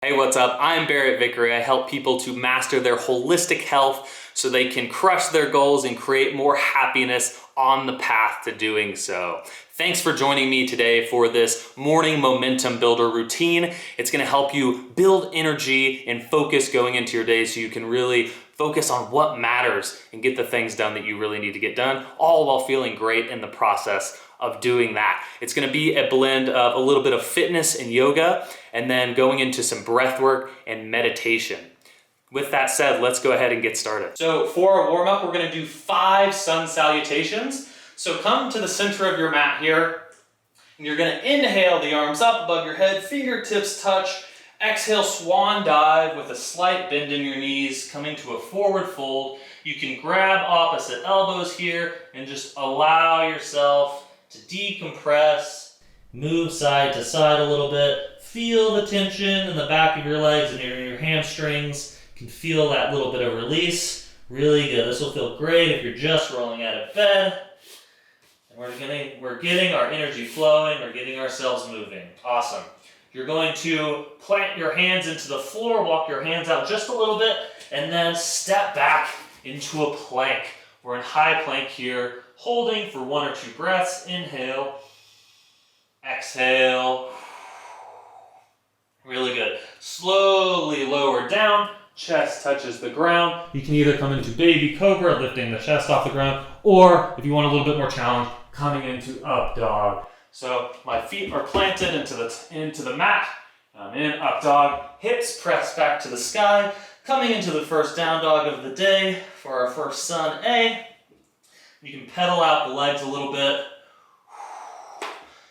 Hey, what's up? I'm Barrett Vickery. I help people to master their holistic health so they can crush their goals and create more happiness on the path to doing so. Thanks for joining me today for this morning momentum builder routine. It's going to help you build energy and focus going into your day so you can really focus on what matters and get the things done that you really need to get done, all while feeling great in the process of doing that. It's going to be a blend of a little bit of fitness and yoga, and then going into some breath work and meditation. With that said, let's go ahead and get started. So for our warm-up, we're going to do 5 sun salutations. So come to the center of your mat here, and you're going to inhale the arms up above your head, fingertips touch. Exhale, swan dive with a slight bend in your knees, coming to a forward fold. You can grab opposite elbows here and just allow yourself to decompress, move side to side a little bit. Feel the tension in the back of your legs and your hamstrings. You can feel that little bit of release. Really good. This will feel great if you're just rolling out of bed. And we're getting our energy flowing. We're getting ourselves moving. Awesome. You're going to plant your hands into the floor, walk your hands out just a little bit, and then step back into a plank. We're in high plank here, holding for 1 or 2 breaths. Inhale, exhale. Really good. Slowly lower down, chest touches the ground. You can either come into baby cobra, lifting the chest off the ground, or if you want a little bit more challenge, coming into up dog. So my feet are planted into the mat. I'm in up dog, hips pressed back to the sky, coming into the first down dog of the day for our first sun A. You can pedal out the legs a little bit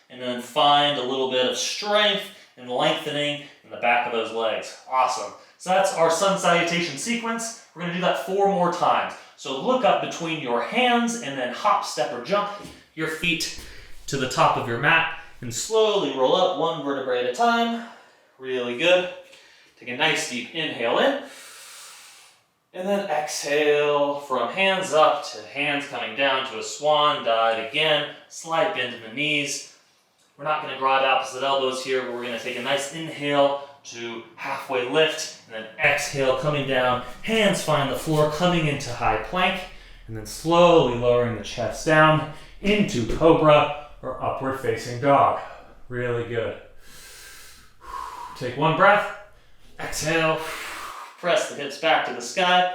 and then find a little bit of strength and lengthening in the back of those legs. Awesome. So that's our sun salutation sequence. We're going to do that 4 more times. So look up between your hands and then hop, step, or jump your feet to the top of your mat and slowly roll up 1 vertebrae at a time. Really good. Take a nice deep inhale in. And then exhale from hands up to hands coming down to a swan dive again. Slight bend in the knees. We're not going to grab opposite elbows here, but we're going to take a nice inhale to halfway lift, and then exhale coming down. Hands find the floor, coming into high plank, and then slowly lowering the chest down into cobra or upward facing dog. Really good. Take 1 breath. Exhale. Press the hips back to the sky.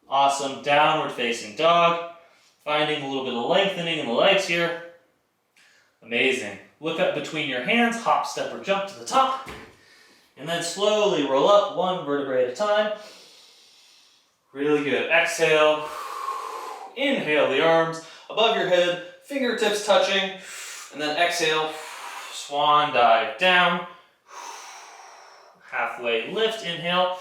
Awesome. Downward facing dog. Finding a little bit of lengthening in the legs here. Amazing. Look up between your hands, hop, step, or jump to the top. And then slowly roll up 1 vertebrae at a time. Really good. Exhale. Inhale the arms above your head, fingertips touching. And then exhale, swan dive down. Halfway lift, inhale.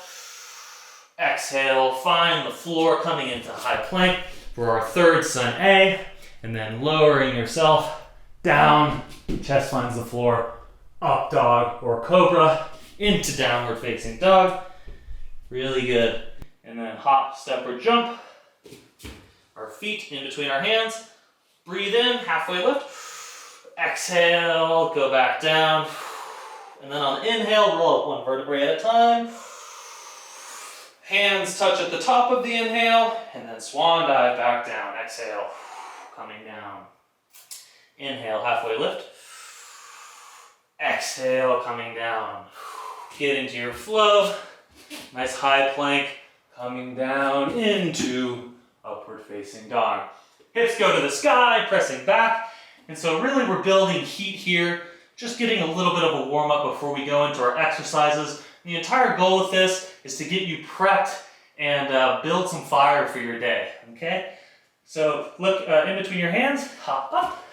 Exhale, find the floor coming into high plank for our 3rd sun A. And then lowering yourself down, chest finds the floor, up dog or cobra, into downward facing dog. Really good. And then hop, step, or jump. Our feet in between our hands. Breathe in, halfway lift. Exhale, go back down. And then on inhale, roll up 1 vertebrae at a time. Hands touch at the top of the inhale, and then swan dive back down. Exhale, coming down. Inhale, halfway lift. Exhale, coming down. Get into your flow. Nice high plank, coming down into upward facing dog. Hips go to the sky, pressing back. And so really we're building heat here, just getting a little bit of a warm up before we go into our exercises. The entire goal with this is to get you prepped and build some fire for your day, okay? So look in between your hands, hop up.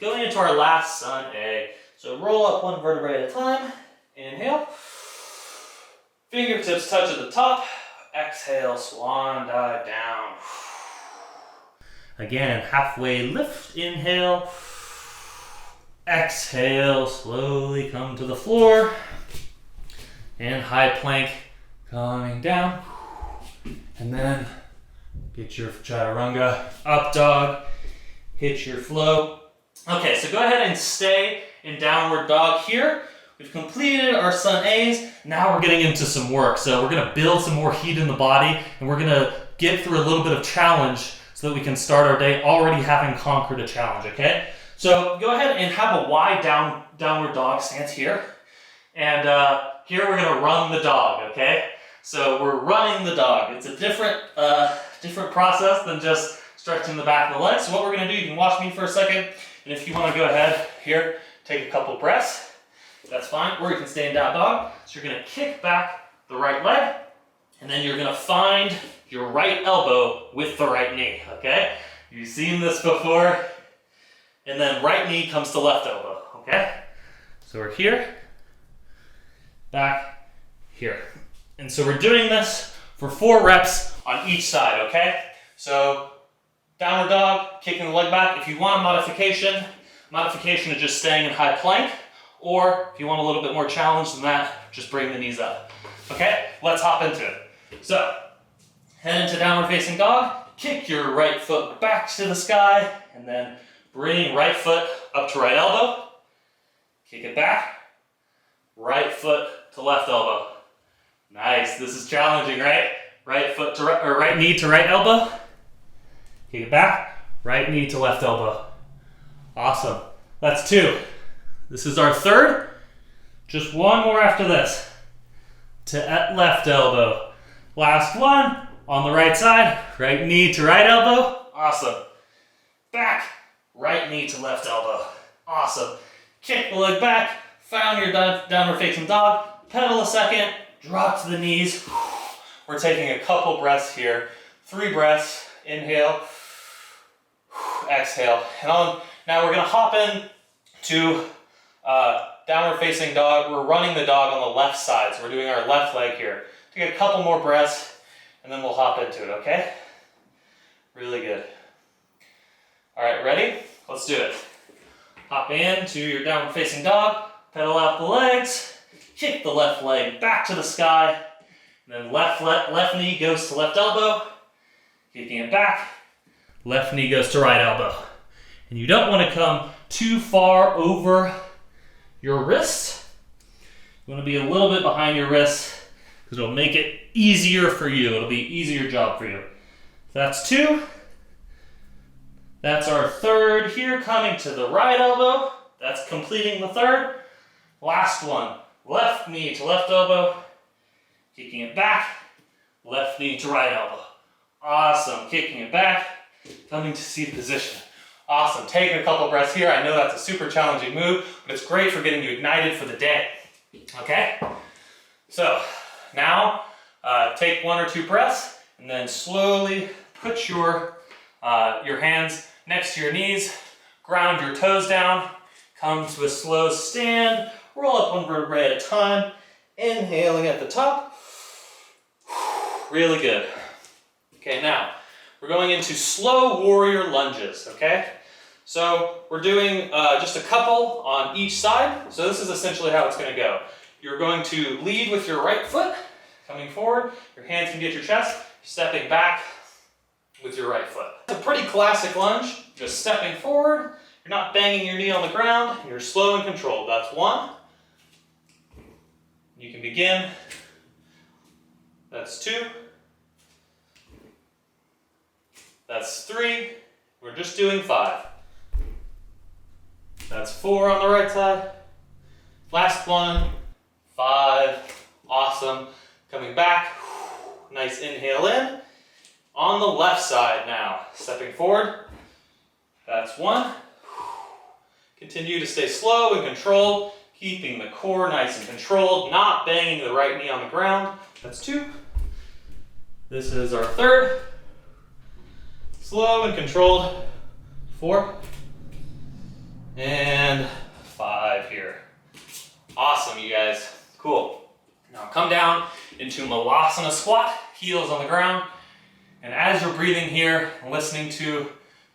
Going into our last sun A. So roll up 1 vertebrae at a time. Inhale. Fingertips touch at the top. Exhale, swan dive down. Again, halfway lift, inhale. Exhale, slowly come to the floor. And high plank, coming down. And then get your chaturanga, up dog, hit your flow. Okay, so go ahead and stay in downward dog here. we've completed our Sun A's. Now we're getting into some work. So we're gonna build some more heat in the body, and we're gonna get through a little bit of challenge so that we can start our day already having conquered a challenge, okay? So go ahead and have a wide downward dog stance here. And here we're gonna run the dog, okay? So we're running the dog. It's a different process than just stretching the back of the legs. So what we're gonna do, you can watch me for a second, and if you wanna go ahead here, take a couple breaths, that's fine, or you can stay in down dog. So you're gonna kick back the right leg, and then you're gonna find your right elbow with the right knee, okay? You've seen this before. And then right knee comes to left elbow, okay? So we're here, back, here. And so we're doing this for 4 reps on each side, okay? So downward dog, kicking the leg back. If you want a modification is just staying in high plank, or if you want a little bit more challenge than that, just bring the knees up. Okay, let's hop into it. So, head into downward facing dog, kick your right foot back to the sky, and then bring right foot up to right elbow, kick it back, right foot to left elbow. Nice, this is challenging, right? Right foot to right, or right knee to right elbow, kick it back, right knee to left elbow. Awesome, that's 2. This is our 3rd, just 1 more after this. To left elbow. Last one, on the right side, right knee to right elbow, awesome. Back, right knee to left elbow. Awesome. Kick the leg back, found your downward facing dog, pedal a second, drop to the knees. We're taking a couple breaths here. 3 breaths, inhale, exhale. And now we're gonna hop in to downward facing dog. We're running the dog on the left side, so we're doing our left leg here. Take a couple more breaths, and then we'll hop into it, okay? Really good. All right, ready? Let's do it. Hop into your downward facing dog, pedal out the legs, kick the left leg back to the sky, and then left knee goes to left elbow, kicking it back, left knee goes to right elbow. And you don't want to come too far over your wrist. You want to be a little bit behind your wrist because it'll make it easier for you. It'll be an easier job for you. That's 2. That's our 3rd here, coming to the right elbow. That's completing the 3rd. Last one, left knee to left elbow, kicking it back, left knee to right elbow. Awesome, kicking it back, coming to seated position. Awesome, take a couple breaths here. I know that's a super challenging move, but it's great for getting you ignited for the day, okay? So now take 1 or 2 breaths, and then slowly put your hands next to your knees, ground your toes down, come to a slow stand, roll up 1 vertebrae at a time, inhaling at the top. Really good. Okay, now we're going into slow warrior lunges, okay? So we're doing just a couple on each side. So this is essentially how it's gonna go. You're going to lead with your right foot, coming forward, your hands can get your chest, stepping back with your right foot. It's a pretty classic lunge, just stepping forward, you're not banging your knee on the ground, you're slow and controlled. That's 1. You can begin. That's 2. That's 3. We're just doing 5. That's 4 on the right side. Last one, 5. Awesome. Coming back. Nice inhale in. On the left side now, stepping forward. That's 1. Continue to stay slow and controlled, keeping the core nice and controlled, not banging the right knee on the ground. That's 2. This is our 3rd. Slow and controlled. 4. And 5 here. Awesome, you guys. Cool. Now come down into Malasana Squat, heels on the ground. And as you're breathing here and listening to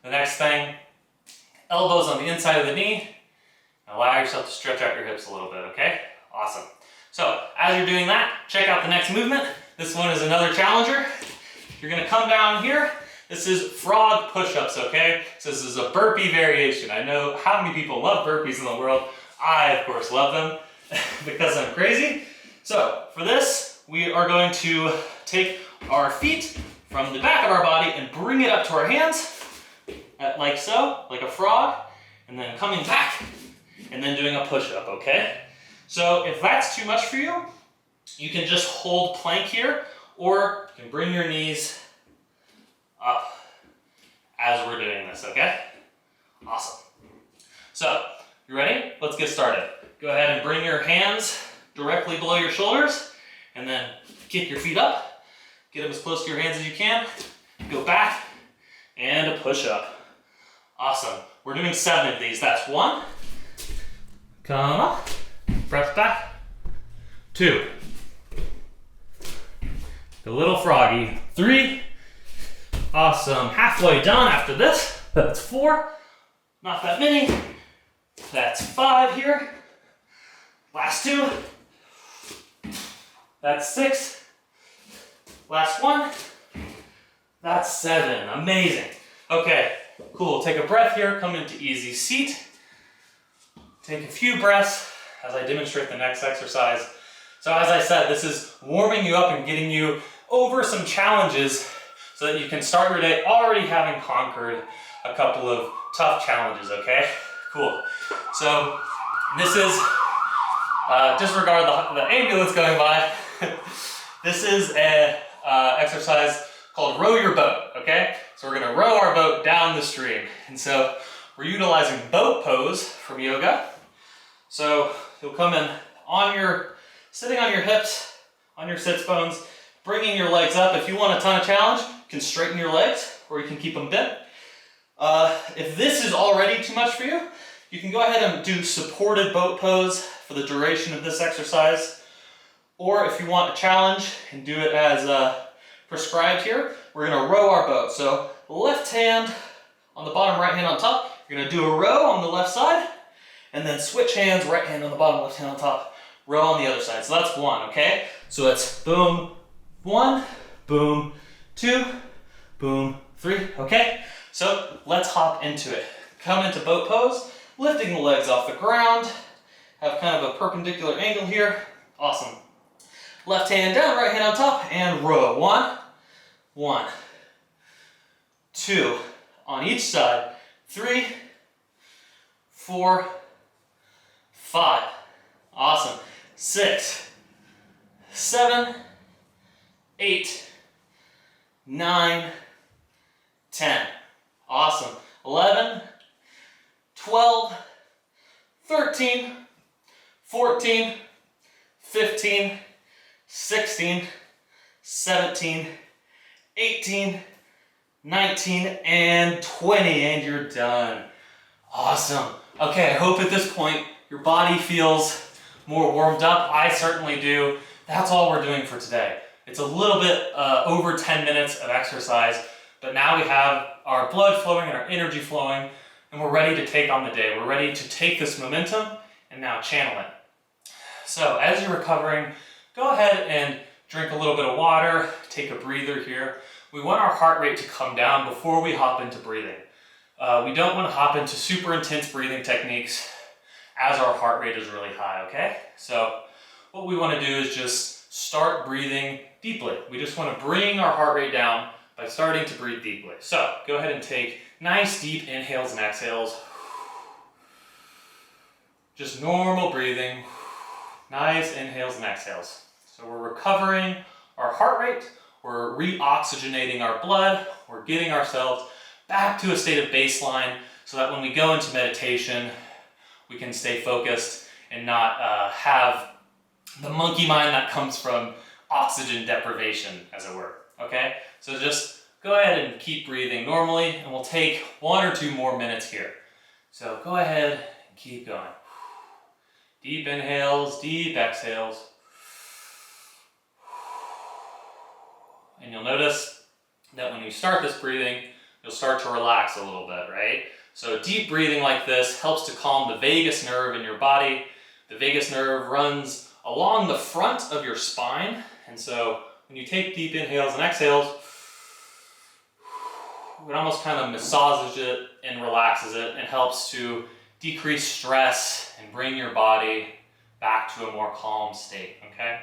the next thing, elbows on the inside of the knee, allow yourself to stretch out your hips a little bit, okay? Awesome. So as you're doing that, check out the next movement. This one is another challenger. You're gonna come down here. This is frog push-ups, okay? So this is a burpee variation. I know how many people love burpees in the world. I, of course, love them. because I'm crazy. So for this, we are going to take our feet from the back of our body and bring it up to our hands, like so, like a frog, and then coming back, and then doing a push-up, okay? So if that's too much for you, you can just hold plank here, or you can bring your knees up as we're doing this, okay? Awesome. So, you ready? Let's get started. Go ahead and bring your hands directly below your shoulders, and then kick your feet up. Get them as close to your hands as you can. Go back, and a push-up. Awesome. We're doing 7 of these. That's 1. Come up. Press back. 2. The little froggy. 3. Awesome. Halfway done after this. That's 4. Not that many. That's 5 here. Last 2. That's 6. Last 1. That's 7. Amazing. Okay, cool. Take a breath here. Come into easy seat. Take a few breaths as I demonstrate the next exercise. So as I said, this is warming you up and getting you over some challenges so that you can start your day already having conquered a couple of tough challenges, okay? Cool. So this is, disregard the ambulance going by. This is an exercise called row your boat, okay? So we're gonna row our boat down the stream. And so we're utilizing boat pose from yoga. So you'll come in sitting on your hips, on your sits bones, bringing your legs up. If you want a ton of challenge, you can straighten your legs or you can keep them bent. If this is already too much for you, you can go ahead and do supported boat pose for the duration of this exercise. Or if you want a challenge and do it as prescribed here, we're gonna row our boat. So left hand on the bottom, right hand on top. You're gonna do a row on the left side, and then switch hands, right hand on the bottom, left hand on top, row on the other side. So that's 1, okay? So it's boom, 1, boom, 2, boom, 3, okay? So let's hop into it. Come into boat pose, lifting the legs off the ground, have kind of a perpendicular angle here. Awesome. Left hand down, right hand on top, and row. 1, 1, 2, on each side, 3, 4, 5. Awesome. 6, 7, 8, 9, 10. Awesome. 11, 12, 13, 14, 15, 16, 17, 18, 19, and 20, and you're done. Awesome. Okay, I hope at this point your body feels more warmed up. I certainly do. That's all we're doing for today. It's a little bit over 10 minutes of exercise, but now we have our blood flowing and our energy flowing, and we're ready to take on the day. We're ready to take this momentum and now channel it. So as you're recovering, go ahead and drink a little bit of water, take a breather here. We want our heart rate to come down before we hop into breathing. We don't want to hop into super intense breathing techniques as our heart rate is really high, okay? So what we want to do is just start breathing deeply. We just want to bring our heart rate down by starting to breathe deeply. So go ahead and take nice deep inhales and exhales. Just normal breathing. Nice inhales and exhales. So we're recovering our heart rate, we're re-oxygenating our blood, we're getting ourselves back to a state of baseline so that when we go into meditation, we can stay focused and not have the monkey mind that comes from oxygen deprivation, as it were, okay? So just go ahead and keep breathing normally, and we'll take 1 or 2 more minutes here. So go ahead and keep going. Deep inhales, deep exhales. And you'll notice that when you start this breathing, you'll start to relax a little bit, right? So deep breathing like this helps to calm the vagus nerve in your body. The vagus nerve runs along the front of your spine. And so when you take deep inhales and exhales, it almost kind of massages it and relaxes it and helps to decrease stress and bring your body back to a more calm state, okay?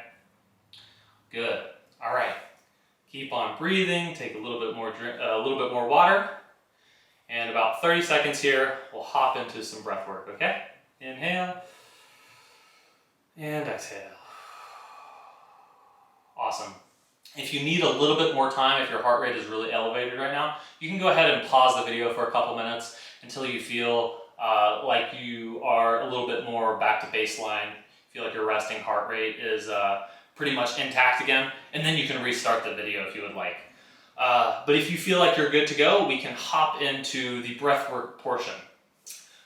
Good. All right. Keep on breathing. Take a little bit more water. And about 30 seconds here, we'll hop into some breath work, okay? Inhale and exhale. Awesome. If you need a little bit more time, if your heart rate is really elevated right now, you can go ahead and pause the video for a couple minutes until you feel like you are a little bit more back to baseline. Feel like your resting heart rate is pretty much intact again, and then you can restart the video if you would like. But if you feel like you're good to go, we can hop into the breathwork portion.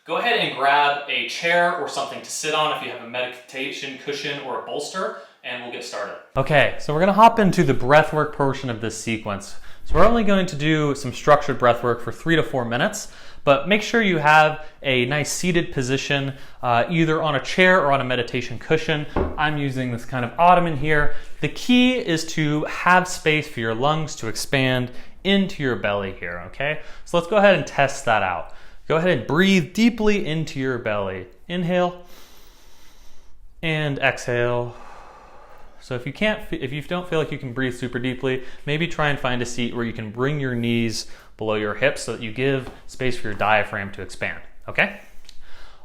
Go ahead and grab a chair or something to sit on if you have a meditation cushion or a bolster, and we'll get started. Okay, so we're gonna hop into the breathwork portion of this sequence. So we're only going to do some structured breathwork for 3 to 4 minutes, but make sure you have a nice seated position, either on a chair or on a meditation cushion. I'm using this kind of ottoman here. The key is to have space for your lungs to expand into your belly here, okay? So let's go ahead and test that out. Go ahead and breathe deeply into your belly. Inhale and exhale. So if you don't feel like you can breathe super deeply, maybe try and find a seat where you can bring your knees below your hips so that you give space for your diaphragm to expand, okay?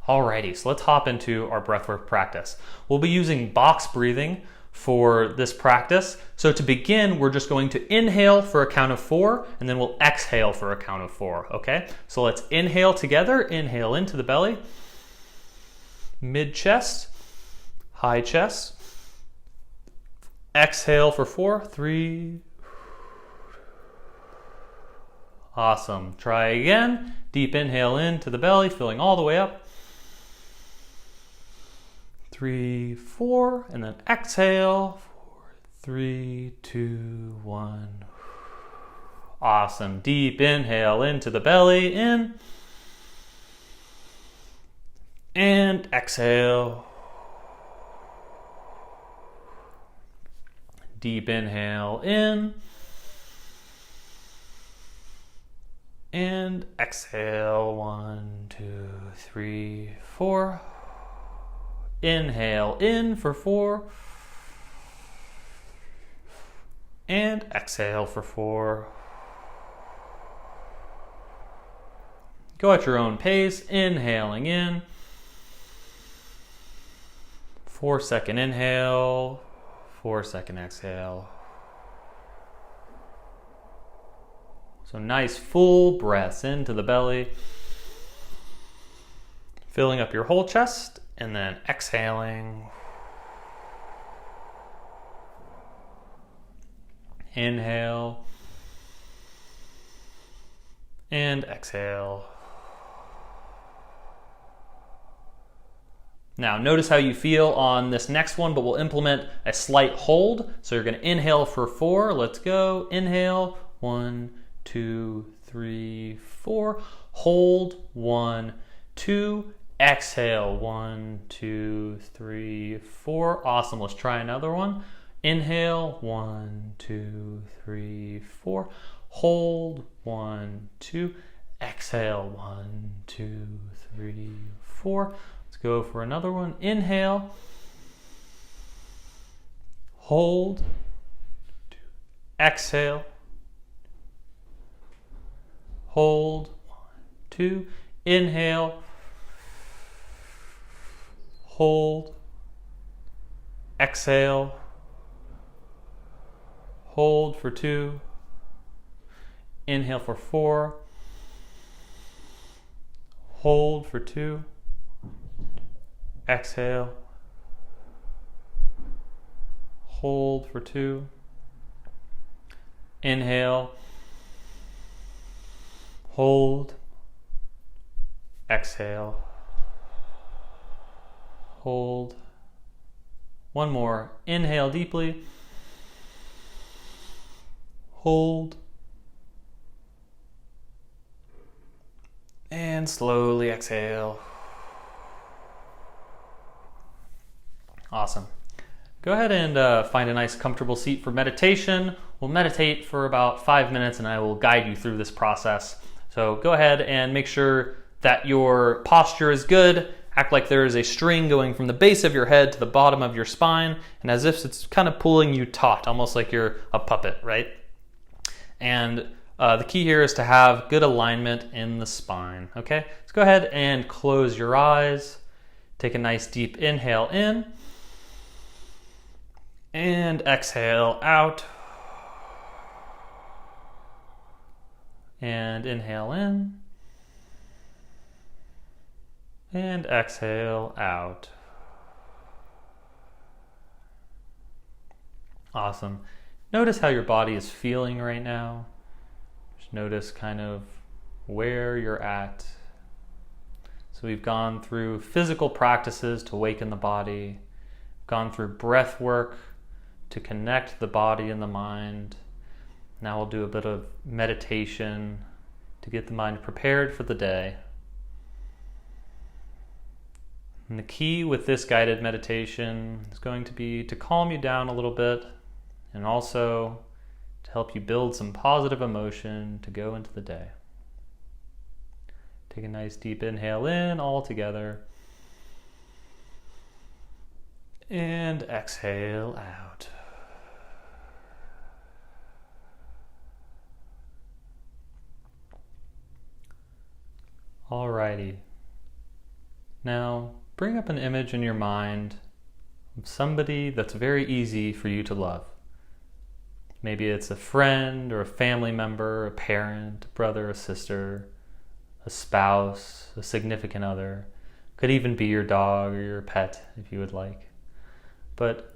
Alrighty, so let's hop into our breathwork practice. We'll be using box breathing for this practice. So to begin, we're just going to inhale for a count of 4, and then we'll exhale for a count of 4, okay? So let's inhale together. Inhale into the belly, mid-chest, high chest. Exhale for 4, 3. Awesome. Try again. Deep inhale into the belly, filling all the way up. 3, 4, and then exhale. 4, 3, 2, 1. Awesome. Deep inhale into the belly, in. And exhale. Deep inhale in. And exhale. 1, 2, 3, 4. Inhale in for 4. And exhale for 4. Go at your own pace, inhaling in. 4-second inhale, 4-second exhale. So nice full breaths into the belly, filling up your whole chest, and then exhaling. Inhale and exhale. Now notice how you feel on this next one, but we'll implement a slight hold. So you're going to inhale for 4. Let's go. Inhale. 1, 2, 3, 4. Hold. 1, 2. Exhale. 1, 2, 3, 4. Awesome. Let's try another one. Inhale. 1, 2, 3, 4. Hold. 1, 2. Exhale. 1, 2, 3, 4. Let's go for another one. Inhale. Hold. Exhale. Hold. 1, 2. Inhale. Hold. Exhale. Hold for 2. Inhale for 4. Hold for 2. Exhale. Hold for 2. Inhale. Hold. Exhale. Hold. One more. Inhale deeply. Hold. And slowly exhale. Awesome. Go ahead and find a nice comfortable seat for meditation. We'll meditate for about 5 minutes and I will guide you through this process. So go ahead and make sure that your posture is good act like there is a string going from the base of your head to the bottom of your spine, and as if it's kind of pulling you taut, almost like you're a puppet, right? And the key here is to have good alignment in the spine, okay? Let's go ahead and close your eyes. Take a nice deep inhale in. And exhale out. And inhale in. And exhale out. Awesome. Notice how your body is feeling right now. Just notice kind of where you're at. So we've gone through physical practices to awaken the body, gone through breath work to connect the body and the mind. Now we'll do a bit of meditation to get the mind prepared for the day. And the key with this guided meditation is going to be to calm you down a little bit and also to help you build some positive emotion to go into the day. Take a nice deep inhale in all together. And exhale out. Alrighty. Now, bring up an image in your mind of somebody that's very easy for you to love. Maybe it's a friend or a family member, a parent, a brother, a sister, a spouse, a significant other. Could even be your dog or your pet if you would like. But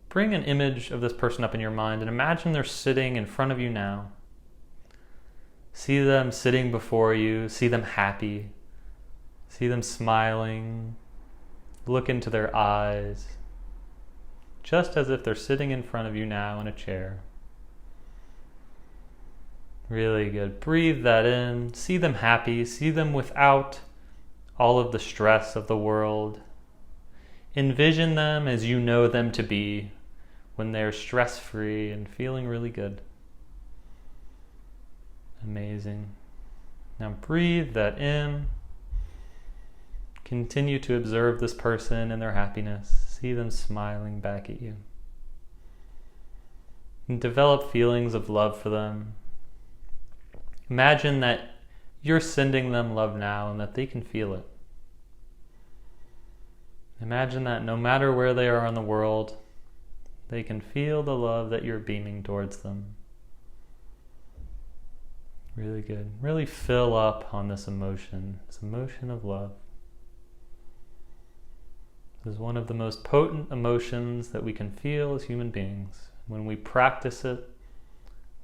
bring an image of this person up in your mind and imagine they're sitting in front of you now. See them sitting before you, see them happy, see them smiling, look into their eyes, just as if they're sitting in front of you now in a chair. Really good. Breathe that in. See them happy. See them without all of the stress of the world. Envision them as you know them to be when they're stress-free and feeling really good. Amazing. Now breathe that in. Continue to observe this person and their happiness. See them smiling back at you. And develop feelings of love for them. Imagine that you're sending them love now and that they can feel it. Imagine that no matter where they are in the world, they can feel the love that you're beaming towards them. Really good. Really fill up on this emotion of love. This is one of the most potent emotions that we can feel as human beings. When we practice it,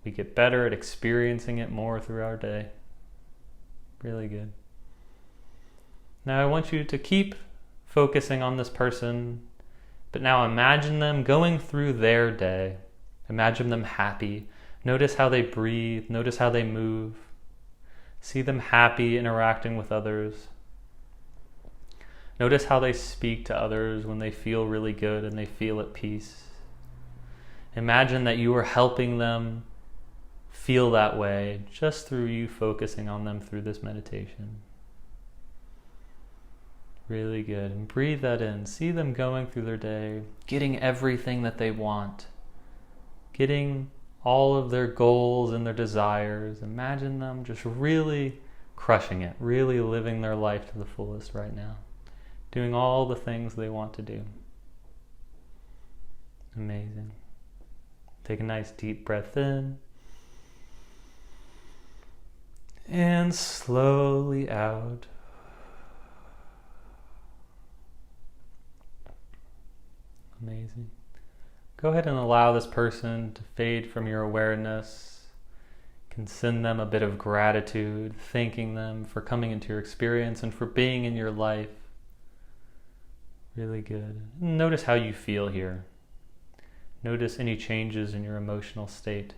we get better at experiencing it more through our day. Really good. Now I want you to keep focusing on this person, but now imagine them going through their day. Imagine them happy. Notice how they breathe. Notice how they move. See them happy interacting with others. Notice how they speak to others when they feel really good and they feel at peace. Imagine that you are helping them feel that way just through you focusing on them through this meditation. Really good. And breathe that in. See them going through their day, getting everything that they want, getting all of their goals and their desires. Imagine them just really crushing it, really living their life to the fullest right now, doing all the things they want to do. Amazing. Take a nice deep breath in. And slowly out. Amazing. Go ahead and allow this person to fade from your awareness. You can send them a bit of gratitude, thanking them for coming into your experience and for being in your life. Really good. Notice how you feel here. Notice any changes in your emotional state.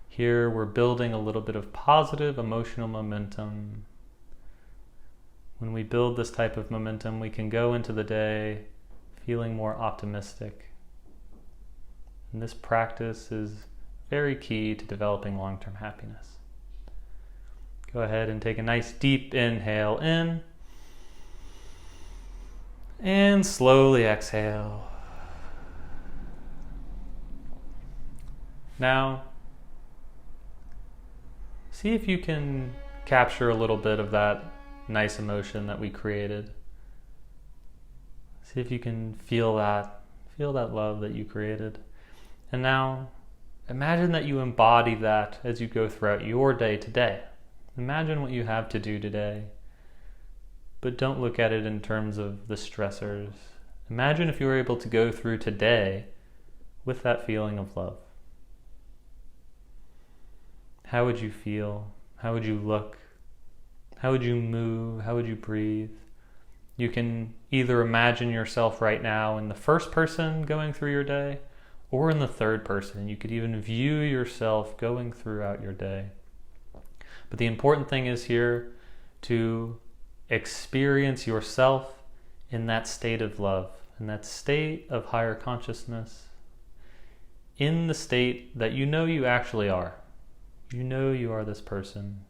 Here we're building a little bit of positive emotional momentum. When we build this type of momentum, we can go into the day feeling more optimistic. And this practice is very key to developing long-term happiness. Go ahead and take a nice deep inhale in. And slowly exhale. Now, see if you can capture a little bit of that nice emotion that we created. See if you can feel that love that you created. And now, imagine that you embody that as you go throughout your day today. Imagine what you have to do today, but don't look at it in terms of the stressors. Imagine if you were able to go through today with that feeling of love. How would you feel? How would you look? How would you move? How would you breathe? You can either imagine yourself right now in the first person going through your day, or in the third person. You could even view yourself going throughout your day. But the important thing is here to experience yourself in that state of love, in that state of higher consciousness, in the state that you know you actually are. You know you are this person.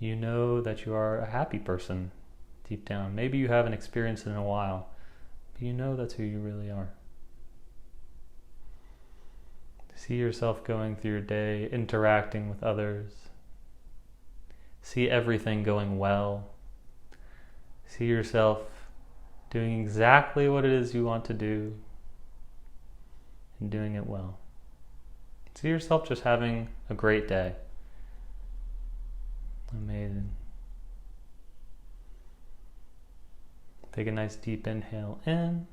You know that you are a happy person deep down. Maybe you haven't experienced it in a while, but you know that's who you really are. See yourself going through your day, interacting with others. See everything going well. See yourself doing exactly what it is you want to do and doing it well. See yourself just having a great day. Amazing. Take a nice deep inhale in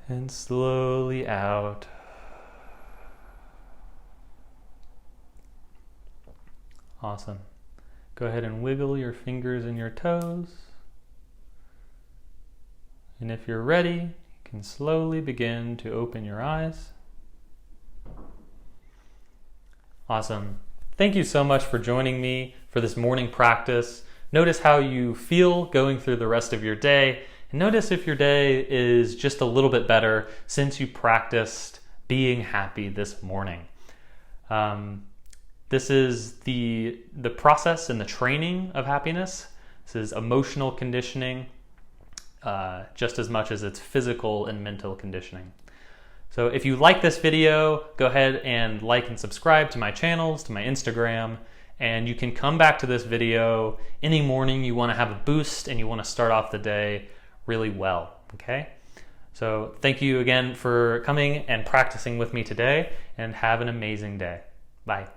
and slowly out. Awesome. Go ahead and wiggle your fingers and your toes. And if you're ready, you can slowly begin to open your eyes. Awesome. Thank you so much for joining me for this morning practice. Notice how you feel going through the rest of your day. And notice if your day is just a little bit better since you practiced being happy this morning. This is the process and the training of happiness. This is emotional conditioning, just as much as it's physical and mental conditioning. So if you like this video, go ahead and like and subscribe to my channels, to my Instagram, and you can come back to this video any morning you want to have a boost and you want to start off the day really well, okay? So thank you again for coming and practicing with me today, and have an amazing day. Bye.